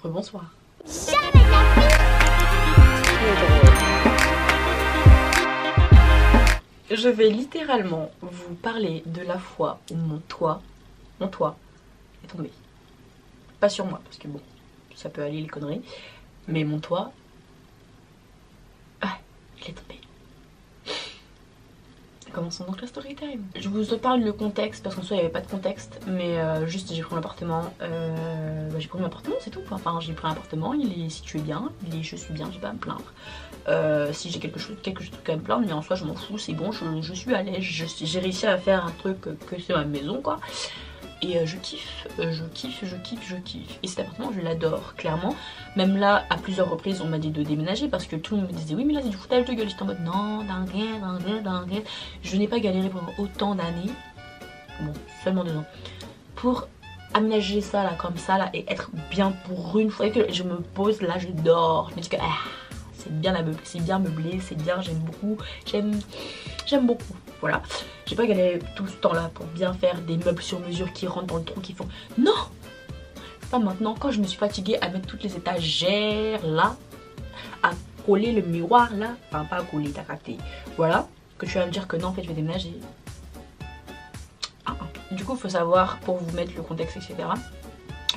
Rebonsoir. Je vais littéralement vous parler de la fois où mon toit est tombé. Pas sur moi, parce que bon, ça peut aller les conneries. Mais mon toit, il est tombé. Commençons donc la story time. Je vous parle le contexte parce qu'en soi il n'y avait pas de contexte, mais juste j'ai pris un appartement. J'ai pris mon appartement, c'est tout. Enfin, j'ai pris un appartement, il est situé bien, je suis bien, j'ai pas à me plaindre. Si j'ai quelque chose à me plaindre, mais en soi je m'en fous, c'est bon, je suis à l'aise, j'ai réussi à faire un truc que c'est ma maison quoi. Et je kiffe. Et cet appartement, je l'adore, clairement. Même là, à plusieurs reprises, on m'a dit de déménager parce que tout le monde me disait oui, mais là, c'est du foutage de gueule. J'étais en mode non, dingue. Je n'ai pas galéré pendant autant d'années. Bon, seulement 2 ans. Pour aménager ça, là, comme ça, là, et être bien pour une fois que je me pose, là, je dors. Je me dis que c'est bien meublé, c'est bien, j'aime beaucoup. J'aime beaucoup. Voilà, j'ai pas galéré tout ce temps là pour bien faire des meubles sur mesure qui rentrent dans le trou, qui font non, pas maintenant. Quand je me suis fatiguée à mettre toutes les étagères là, à coller le miroir là, enfin pas à coller, t'as capté, voilà, que tu vas me dire que non en fait je vais déménager. Du coup il faut savoir, pour vous mettre le contexte etc,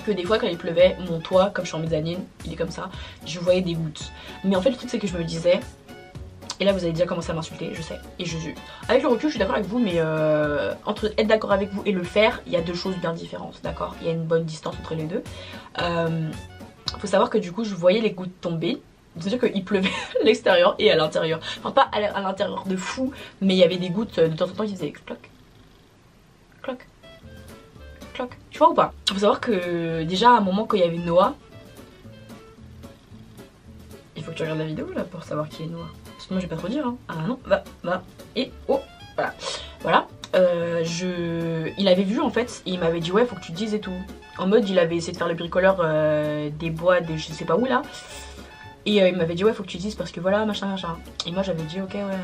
que des fois quand il pleuvait, mon toit, comme je suis en mezzanine, il est comme ça, je voyais des gouttes. Mais en fait le truc c'est que je me disais, et là vous avez déjà commencé à m'insulter, je sais. Et avec le recul je suis d'accord avec vous, mais entre être d'accord avec vous et le faire, il y a 2 choses bien différentes, d'accord. Il y a une bonne distance entre les deux. Faut savoir que du coup je voyais les gouttes tomber. C'est-à-dire qu'il pleuvait à l'extérieur et à l'intérieur. Enfin pas à l'intérieur de fou, mais il y avait des gouttes de temps en temps qui faisaient cloc, cloc, cloc. Tu vois ou pas? Faut savoir que déjà à un moment quand il y avait Noah, il faut que tu regardes la vidéo là pour savoir qui est Noah. Parce que moi je vais pas trop dire hein. Ah non, va, et oh, voilà. Il avait vu en fait, et il m'avait dit ouais faut que tu te dises et tout. En mode il avait essayé de faire le bricoleur des bois de je sais pas où là. Et il m'avait dit ouais faut que tu te dises parce que voilà machin. Et moi j'avais dit ok ouais.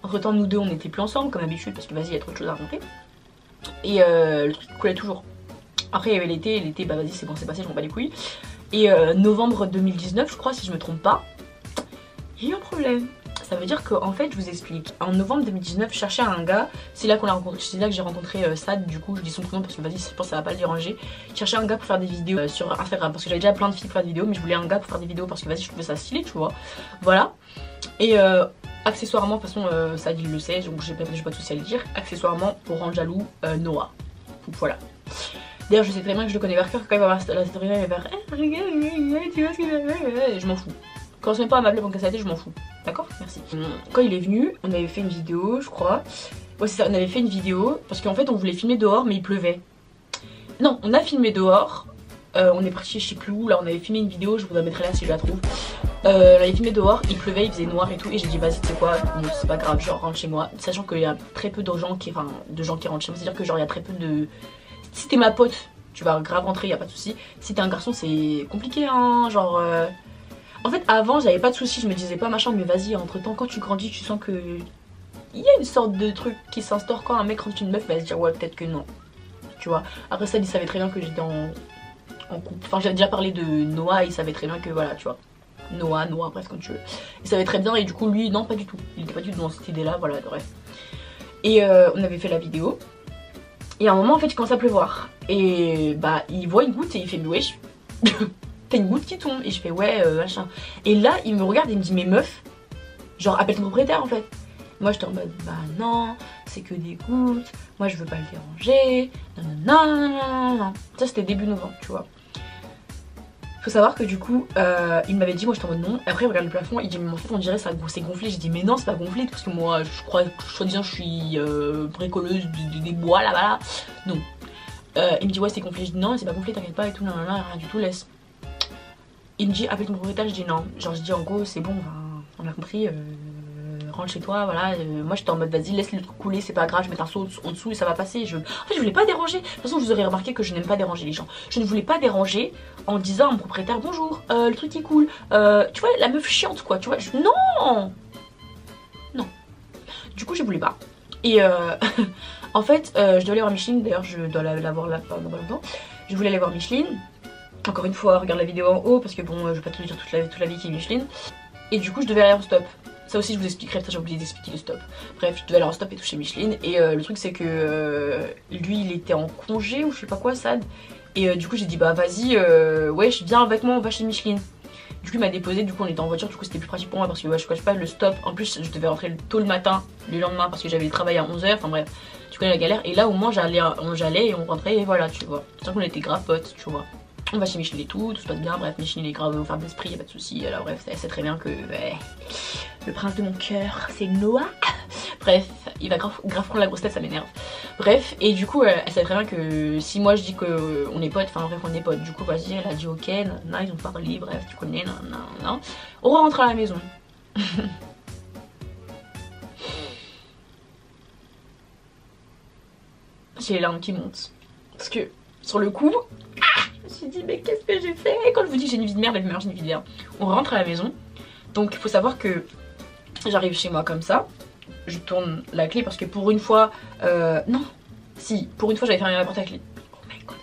Entre temps nous deux on était plus ensemble comme d'habitude parce que vas-y il y a trop de choses à raconter. Et le truc coulait toujours. Après il y avait l'été bah vas-y c'est bon c'est passé, je m'en bats les couilles. Et novembre 2019 je crois si je me trompe pas, il y a eu un problème. Ça veut dire qu'en fait, je vous explique. En novembre 2019, je cherchais un gars. C'est là qu'on a rencontré. C'est là que j'ai rencontré Sad. Du coup, je dis son prénom parce que vas-y, je pense que ça va pas le déranger. Je cherchais un gars pour faire des vidéos sur Instagram parce que j'avais déjà plein de filles pour faire des vidéos, mais je voulais un gars pour faire des vidéos parce que vas-y, je trouvais ça stylé, tu vois. Voilà. Et accessoirement, de toute façon, Sad il le sait, donc j'ai pas de souci à le dire. Accessoirement, pour rendre jaloux Noah. Donc voilà. D'ailleurs, je sais très bien que je le connais par cœur. Quand il va voir la story, il va faire regarde, tu vois ce qu'il a fait. Je m'en fous. Quand on se met pas à m'appeler pour que ça aide, je m'en fous. D'accord? Merci. Quand il est venu, on avait fait une vidéo, je crois. Ouais, c'est ça, on avait fait une vidéo parce qu'en fait, on voulait filmer dehors, mais il pleuvait. Non, on a filmé dehors. On est parti je sais plus où. Là, on avait filmé une vidéo, je vous la mettrai là si je la trouve. On avait filmé dehors, il pleuvait, il faisait noir et tout. Et j'ai dit, vas-y, tu sais quoi, c'est pas grave, genre rentre chez moi. Sachant qu'il y a très peu de gens qui rentrent chez moi. C'est-à-dire que, genre, il y a très peu de. Si t'es ma pote, tu vas grave rentrer, y a pas de souci. Si t'es un garçon, c'est compliqué, hein. Genre. En fait avant j'avais pas de soucis, je me disais pas machin, mais vas-y entre temps quand tu grandis tu sens que il y a une sorte de truc qui s'instaure quand un mec rentre une meuf, il va se dire ouais peut-être que non. Tu vois. Après ça il savait très bien que j'étais en couple. Enfin j'avais déjà parlé de Noah, il savait très bien que voilà tu vois. Noah, bref comme tu veux. Il savait très bien et du coup lui non pas du tout. Il était pas du tout dans cette idée là, voilà bref. Et on avait fait la vidéo. Et à un moment en fait il commence à pleuvoir. Et bah il voit une goutte et il fait mais wesh. T'as une goutte qui tombe et je fais ouais machin. Et là il me regarde et il me dit mais meuf, genre appelle ton propriétaire en fait. Moi j'étais en mode bah non c'est que des gouttes, moi je veux pas le déranger, non. Ça c'était début novembre tu vois. Faut savoir que du coup il m'avait dit moi j'étais en mode non. Après il regarde le plafond, il dit mais en fait on dirait ça c'est gonflé. J'ai dit mais non c'est pas gonflé parce que moi je crois soi-disant je suis bricoleuse des bois là-bas. Non. Il me dit ouais c'est gonflé, je dis non c'est pas gonflé t'inquiète pas et tout, non rien du tout laisse. Il me dit appelle ton propriétaire, je dis non. Genre je dis en gros c'est bon, on a compris, rentre chez toi, voilà. Moi j'étais en mode vas-y laisse le truc couler, c'est pas grave, je mets un seau en dessous et ça va passer. En fait je voulais pas déranger. De toute façon vous aurez remarqué que je n'aime pas déranger les gens. Je ne voulais pas déranger en disant à mon propriétaire bonjour, le truc est cool. Tu vois la meuf chiante quoi, tu vois. Non. Du coup je voulais pas. Et en fait je dois aller voir Micheline, d'ailleurs je dois la voir là pendant pas longtemps. Je voulais aller voir Micheline. Encore une fois, regarde la vidéo en haut parce que bon, je vais pas te le dire toute la vie qui est Micheline. Et du coup, je devais aller en stop. Ça aussi, je vous expliquerai, j'ai oublié d'expliquer le stop. Bref, je devais aller en stop et toucher Micheline. Et le truc, c'est que lui, il était en congé ou je sais pas quoi, Sad. Et du coup, j'ai dit, bah vas-y, ouais, viens avec moi, on va chez Micheline. Du coup, il m'a déposé, du coup, on était en voiture, du coup, c'était plus pratique pour moi parce que ouais, je cache pas le stop. En plus, je devais rentrer tôt le matin, le lendemain, parce que j'avais le travail à 11h. Enfin bref, tu connais la galère. Et là, au moins, j'allais et on rentrait, et voilà, tu vois. C'est qu'on était grave potes, tu vois. On va chez Micheline et tout se passe bien. Bref, Micheline est grave ferme d'esprit, y'a pas de soucis. Alors, bref, elle sait très bien que le prince de mon cœur, c'est Noah. Bref, il va grave prendre la grosse tête, ça m'énerve. Bref, et du coup, elle sait très bien que si moi je dis qu'on est potes, enfin bref, on est potes. Du coup, vas-y, elle a dit ok, nanana, ils ont parlé, bref, tu connais, nanana. On rentre à la maison. J'ai les larmes qui montent. Parce que, sur le coup, je me suis dit, mais qu'est-ce que j'ai fait? Quand je vous dis que j'ai une vie de merde, j'ai une vie de merde. On rentre à la maison. Donc, il faut savoir que j'arrive chez moi comme ça. Je tourne la clé parce que pour une fois, non, si, pour une fois j'avais fermé ma porte à clé. Oh my god,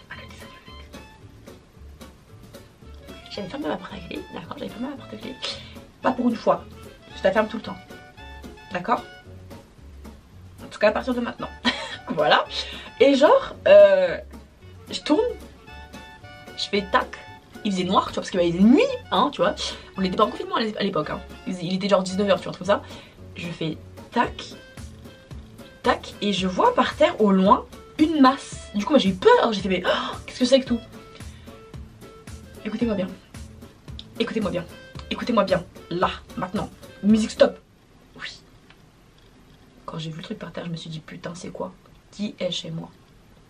j'avais fermé ma porte à clé, d'accord, j'avais fermé ma porte à clé. Pas pour une fois, je la ferme tout le temps, d'accord. En tout cas à partir de maintenant, voilà. Et genre, je tourne, je fais tac. Il faisait noir, tu vois, parce qu'il faisait nuit, hein, tu vois. On n'était pas en confinement à l'époque, hein. Il était genre 19h, tu vois, comme ça. Je fais tac, tac, et je vois par terre au loin une masse. Du coup, moi j'ai eu peur, j'ai fait mais oh, qu'est-ce que c'est que tout? Écoutez-moi bien, écoutez-moi bien, écoutez-moi bien, là, maintenant, musique stop. Oui. Quand j'ai vu le truc par terre, je me suis dit putain, c'est quoi? Qui est chez moi?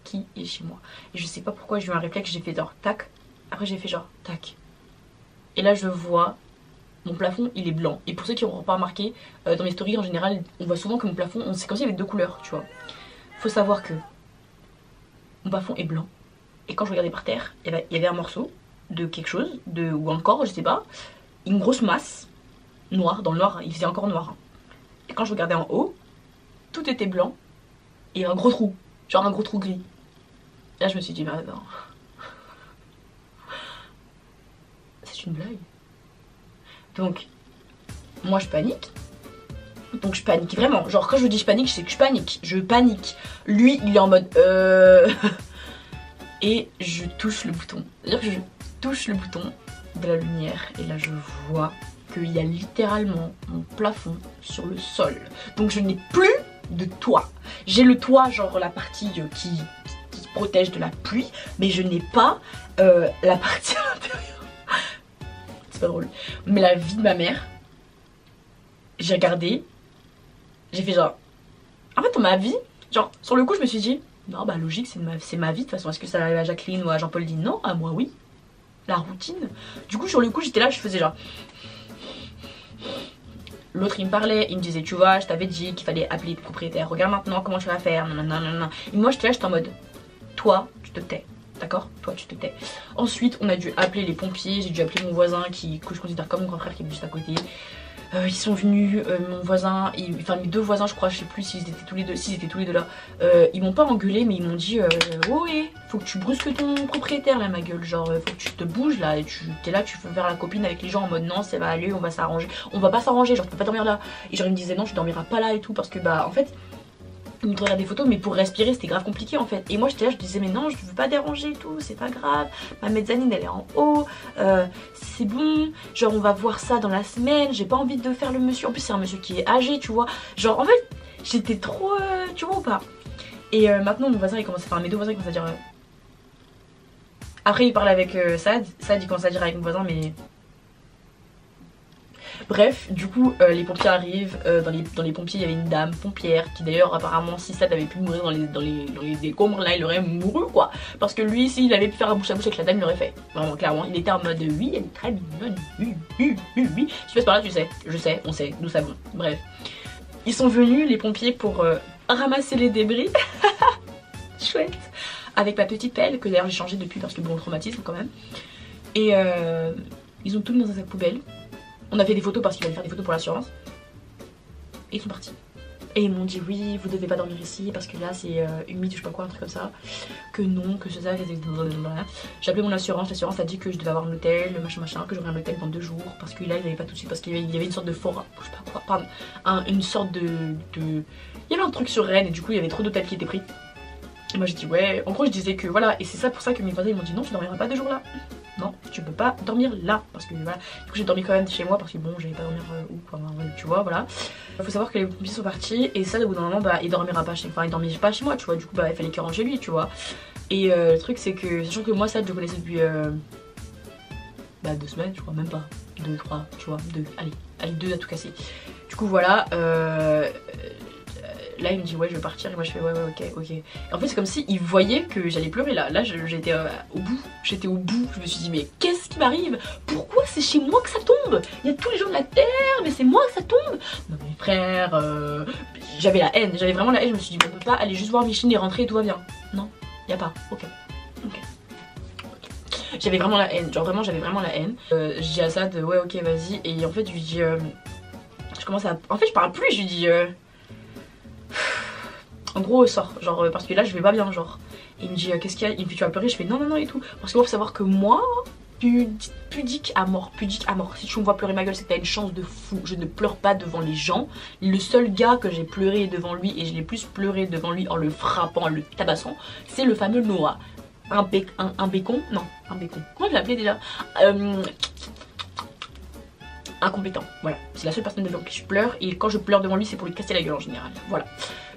Qui est chez moi? Et je sais pas pourquoi j'ai eu un réflexe, j'ai fait genre tac, après j'ai fait genre tac. Et là je vois mon plafond il est blanc. Et pour ceux qui n'auront pas remarqué, dans mes stories en général, on voit souvent que mon plafond, c'est comme s'il y avait deux couleurs, tu vois. Faut savoir que mon plafond est blanc. Et quand je regardais par terre, il y avait un morceau de quelque chose, ou encore, je sais pas, une grosse masse noire, dans le noir, il faisait encore noir. Et quand je regardais en haut, tout était blanc et un gros trou, genre un gros trou gris. Et là je me suis dit, mais attends, c'est une blague. Donc, moi je panique. Donc je panique vraiment. Genre quand je dis je panique, c'est que je panique. Je panique. Lui, il est en mode et je touche le bouton. C'est-à-dire que je touche le bouton de la lumière. Et là je vois qu'il y a littéralement mon plafond sur le sol. Donc je n'ai plus de toit. J'ai le toit, genre la partie qui protège de la pluie. Mais je n'ai pas la partie à l'intérieur. C'est pas drôle. Mais la vie de ma mère, j'ai regardé, j'ai fait genre, en fait, dans ma vie, genre, sur le coup, je me suis dit, non, bah logique, c'est ma vie, de toute façon, est-ce que ça arrive à Jacqueline ou à Jean-Paul dit non, à moi, oui. La routine. Du coup, sur le coup, j'étais là, je faisais genre. L'autre, il me parlait, il me disait, tu vois, je t'avais dit qu'il fallait appeler le propriétaire, regarde maintenant comment tu vas faire, nanana. Et moi, j'étais là, j'étais en mode, toi, tu te tais. D'accord? Toi tu te tais. Ensuite on a dû appeler les pompiers. J'ai dû appeler mon voisin que je considère comme mon grand frère qui est juste à côté. Ils sont venus, mon voisin, enfin mes deux voisins je crois, je sais plus s'ils étaient tous les deux, là. Ils m'ont pas engueulé mais ils m'ont dit oh ouais, faut que tu brusques ton propriétaire là ma gueule. Genre faut que tu te bouges là et t'es là, tu veux faire la copine avec les gens en mode non ça va aller, on va s'arranger. On va pas s'arranger, genre tu peux pas dormir là. Et genre ils me disaient non tu dormiras pas là et tout parce que bah en fait il me regardait des photos mais pour respirer c'était grave compliqué en fait. Et moi j'étais là, je disais mais non je veux pas déranger et tout, c'est pas grave, ma mezzanine elle est en haut, c'est bon, genre on va voir ça dans la semaine, j'ai pas envie de faire le monsieur, en plus c'est un monsieur qui est âgé tu vois, genre en fait j'étais trop, tu vois ou pas. Et maintenant mon voisin il commence, enfin mes deux voisins ils commencent à dire après il parle avec Sad il commence à dire avec mon voisin mais... Bref, du coup, les pompiers arrivent. Dans les pompiers, il y avait une dame pompière qui, d'ailleurs, apparemment, si ça avait pu mourir dans les décombres, là, il aurait mouru quoi. Parce que lui, s'il avait pu faire un bouche à bouche avec la dame, il l'aurait fait. Vraiment, clairement. Il était en mode oui, elle est très mignonne. Oui. Si tu passes par là, tu sais. Je sais, on sait, nous savons. Bref. Ils sont venus, les pompiers, pour ramasser les débris. Chouette. Avec ma petite pelle, que d'ailleurs j'ai changé depuis parce que bon, traumatisme quand même. Et ils ont tout mis dans un sac poubelle. On a fait des photos parce qu'il fallait faire des photos pour l'assurance. Et ils sont partis. Et ils m'ont dit oui, vous devez pas dormir ici parce que là c'est humide, je sais pas quoi, un truc comme ça. Que non, que c'est ça, j'ai appelé mon assurance, l'assurance a dit que je devais avoir un hôtel, machin, que j'aurais un hôtel dans 2 jours. Parce que là il n'y avait pas tout de suite, parce qu'il y avait une sorte de fort, je sais pas quoi, pardon, une sorte de... Il y avait un truc sur Rennes et du coup il y avait trop d'hôtels qui étaient pris. Et moi j'ai dit ouais, en gros je disais que voilà, et c'est ça pour ça que mes voisins ils m'ont dit non, tu dormiras pas 2 jours là. Non, tu peux pas dormir là, parce que voilà, du coup j'ai dormi quand même chez moi parce que bon, j'allais pas dormir où quoi, tu vois, voilà. Faut savoir que les pompiers sont partis et ça au bout d'un moment bah il dormira pas chez, enfin il dormira pas chez moi, tu vois, du coup bah il fallait qu'il rentre chez lui, tu vois. Et le truc c'est que, sachant que moi ça je connaissais depuis 2 semaines, je crois, même pas, 2, 3, tu vois, 2, allez 2 à tout casser. Du coup voilà, là il me dit ouais je vais partir et moi je fais ouais ok. Et en fait c'est comme si il voyait que j'allais pleurer là j'étais au bout, je me suis dit mais qu'est-ce qui m'arrive? Pourquoi c'est chez moi que ça tombe? Il y a tous les gens de la terre mais c'est moi que ça tombe? Non mais frère, j'avais la haine, j'avais vraiment la haine, je me suis dit on peut pas aller juste voir Micheline et rentrer et tout va bien. Non, y a pas, ok. J'avais vraiment la haine, genre vraiment j'avais vraiment la haine. Je dis à Assad ouais ok vas-y et en fait je lui dis je commence à... En fait je parle plus, je lui dis en gros sors, genre parce que là je vais pas bien genre. Et il me dit qu'est-ce qu'il y a? Il me dit tu vas pleurer, je fais non et tout. Parce qu'il faut savoir que moi, pudique à mort. Si tu me vois pleurer ma gueule c'est que t'as une chance de fou. Je ne pleure pas devant les gens. Le seul gars que j'ai pleuré devant lui et je l'ai plus pleuré devant lui en le frappant, en le tabassant, c'est le fameux Noah. Un bécon, non, un bécon. Comment je l'appelais déjà? Incompétent, voilà. C'est la seule personne devant qui je pleure et quand je pleure devant lui c'est pour lui casser la gueule en général, voilà.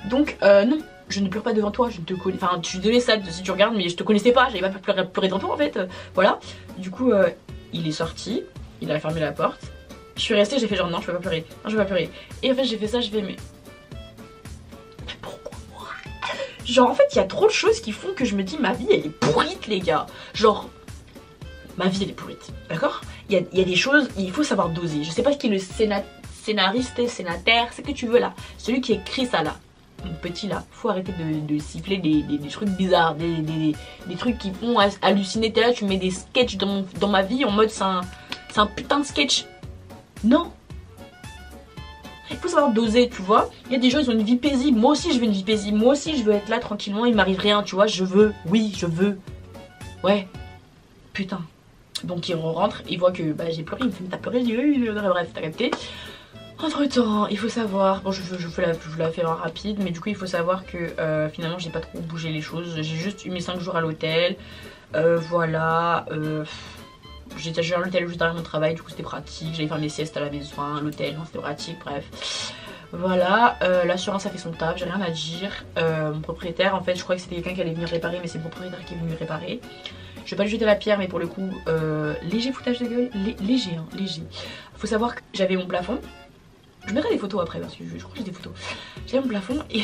Donc non, je ne pleure pas devant toi, je ne te connais, enfin je suis désolée ça si tu regardes mais je te connaissais pas, j'avais pas pleurer devant toi en fait, voilà. Du coup il est sorti, il a fermé la porte, je suis restée, j'ai fait genre non je peux pas pleurer, non je vais pas pleurer. Et en fait j'ai fait ça, je fais mais pourquoi moi? Genre en fait il y a trop de choses qui font que je me dis ma vie elle est pourrite les gars, genre ma vie elle est pourrite, d'accord? Il y a des choses, il faut savoir doser. Je sais pas qui est le scénariste, sénataire, c'est que tu veux là. Celui qui écrit ça là, mon petit là, faut arrêter de siffler des trucs bizarres, des trucs qui font halluciner. T'es là, tu mets des sketchs dans ma vie en mode c'est un putain de sketch. Non. Il faut savoir doser, tu vois. Il y a des gens, ils ont une vie paisible. Moi aussi, je veux une vie paisible. Moi aussi, je veux être là tranquillement. Il m'arrive rien, tu vois. Je veux. Oui, je veux. Ouais. Putain. Donc il rentre, il voit que bah, j'ai pleuré, il me fait mais t'as pleuré, je dis oui, bref, t'as capté. Entre temps, il faut savoir, bon je la fais en rapide, mais du coup il faut savoir que finalement j'ai pas trop bougé les choses, j'ai juste eu mes 5 jours à l'hôtel, voilà, j'ai à l'hôtel juste derrière mon travail, du coup c'était pratique, j'allais faire mes siestes à la maison, à l'hôtel, c'était pratique, bref. Voilà, l'assurance a fait son taf, j'ai rien à dire, mon propriétaire en fait je croyais que c'était quelqu'un qui allait venir réparer mais c'est mon propriétaire qui est venu réparer. Je vais pas lui jeter la pierre mais pour le coup léger foutage de gueule, léger hein, léger. Faut savoir que j'avais mon plafond, je mettrai des photos après parce que je crois que j'ai des photos. J'avais mon plafond et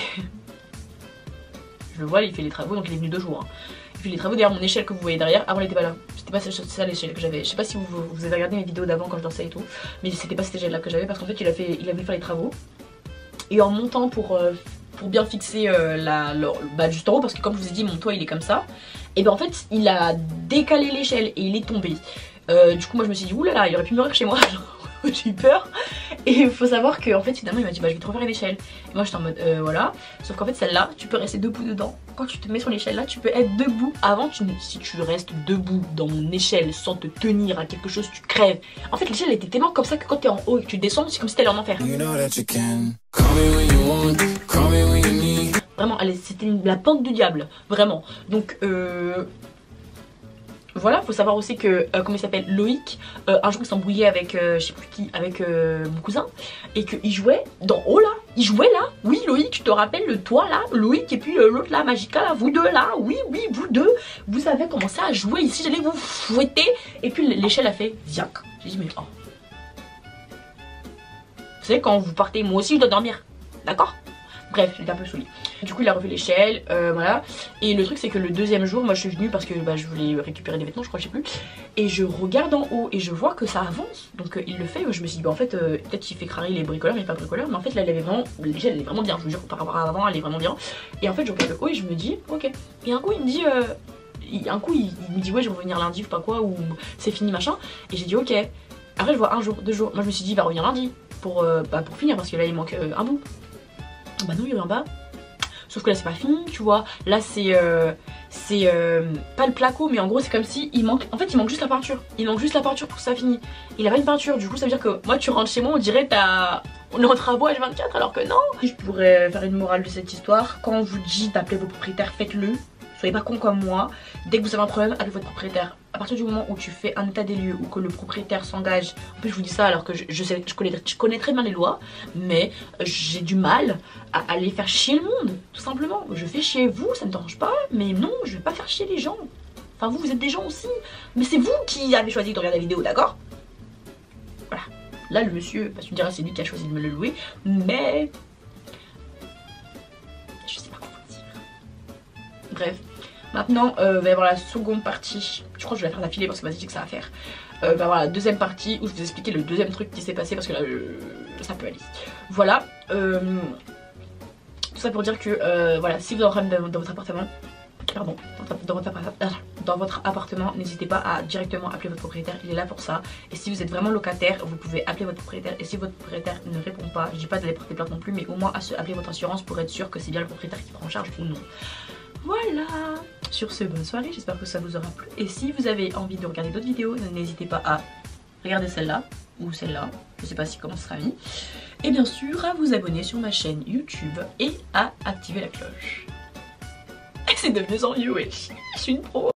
je le vois il fait les travaux donc il est venu 2 jours hein. Il fait les travaux derrière mon échelle que vous voyez derrière, avant elle était pas là. C'était pas ça l'échelle que j'avais, je sais pas si vous avez regardé mes vidéos d'avant quand je dansais et tout. Mais c'était pas cette échelle là que j'avais parce qu'en fait il a voulu faire les travaux. Et en montant pour bien fixer juste en haut parce que comme je vous ai dit mon toit il est comme ça. Et ben en fait il a décalé l'échelle et il est tombé. Du coup moi je me suis dit oulala il aurait pu mourir chez moi. J'ai eu peur. Et il faut savoir que en fait finalement il m'a dit bah je vais te refaire une échelle. Et moi j'étais en mode voilà. Sauf qu'en fait celle-là tu peux rester debout dedans. Quand tu te mets sur l'échelle là tu peux être debout. Avant si tu restes debout dans mon échelle sans te tenir à quelque chose tu crèves. En fait l'échelle était tellement comme ça que quand t'es en haut et que tu descends c'est comme si t'allais en enfer. Vraiment c'était la pente du diable. Vraiment. Donc voilà, faut savoir aussi que, comment il s'appelle, Loïc, un jour il s'embrouillait avec, je sais plus qui, avec mon cousin, et qu'il jouait d'en haut là, il jouait là, oui Loïc, je te rappelle le toit là, Loïc et puis l'autre là, Magica là, vous deux là, oui, vous deux, vous avez commencé à jouer ici, j'allais vous fouetter, et puis l'échelle a fait ziac, j'ai dit mais oh. Vous savez quand vous partez, moi aussi je dois dormir, d'accord? Bref, j'étais un peu saoulée. Du coup il a refait l'échelle, voilà. Et le truc c'est que le 2e jour, moi je suis venue parce que bah, je voulais récupérer des vêtements, je crois, je sais plus. Et je regarde en haut et je vois que ça avance. Donc il le fait, je me suis dit bah en fait peut-être qu'il fait crarer les bricoleurs, mais pas bricoleurs. Mais en fait là l'échelle elle est vraiment bien, je vous jure, par rapport à avant elle est vraiment bien. Et en fait je regarde le haut et je me dis ok. Et un coup il me dit, il me dit ouais je vais revenir lundi ou pas quoi, ou c'est fini machin. Et j'ai dit ok. Après je vois 1 jour, 2 jours, moi je me suis dit il va revenir lundi pour finir parce que là il manque un bout. Bah non, il y en bas. Sauf que là c'est pas fini, tu vois. Là c'est pas le placo, mais en gros c'est comme si il manque. En fait il manque juste la peinture. Il manque juste la peinture pour que ça finisse. Il a pas une peinture, du coup ça veut dire que moi tu rentres chez moi, on dirait on est en travaux H24 alors que non. Je pourrais faire une morale de cette histoire. Quand on vous dit d'appeler vos propriétaires, faites-le. Soyez pas con comme moi. Dès que vous avez un problème, appelez votre propriétaire. À partir du moment où tu fais un état des lieux ou que le propriétaire s'engage, en plus je vous dis ça alors que je connais très bien les lois, mais j'ai du mal à aller faire chier le monde, tout simplement. Je fais chier vous, ça ne me dérange pas, mais non, je vais pas faire chier les gens. Enfin vous êtes des gens aussi, mais c'est vous qui avez choisi de regarder la vidéo, d'accord? Voilà. Là le monsieur, tu me diras c'est lui qui a choisi de me le louer, mais je sais pas quoi vous dire. Bref. Maintenant, il va y avoir la seconde partie. Je crois que je vais la faire d'affilée parce que vas-y, que ça va faire. Il va y avoir la deuxième partie où je vais vous expliquer le deuxième truc qui s'est passé parce que là, ça peut aller. Voilà. Tout ça pour dire que, voilà, si vous êtes en train dans votre appartement, pardon, dans votre appartement, n'hésitez pas à directement appeler votre propriétaire, il est là pour ça. Et si vous êtes vraiment locataire, vous pouvez appeler votre propriétaire. Et si votre propriétaire ne répond pas, je dis pas d'aller porter plainte non plus, mais au moins appeler votre assurance pour être sûr que c'est bien le propriétaire qui prend en charge ou non. Voilà. Sur ce, bonne soirée, j'espère que ça vous aura plu. Et si vous avez envie de regarder d'autres vidéos, n'hésitez pas à regarder celle-là ou celle-là, je sais pas si comment ce sera mis. Et bien sûr à vous abonner sur ma chaîne YouTube et à activer la cloche. Et c'est de mieux en mieux, wesh. Je suis une pro.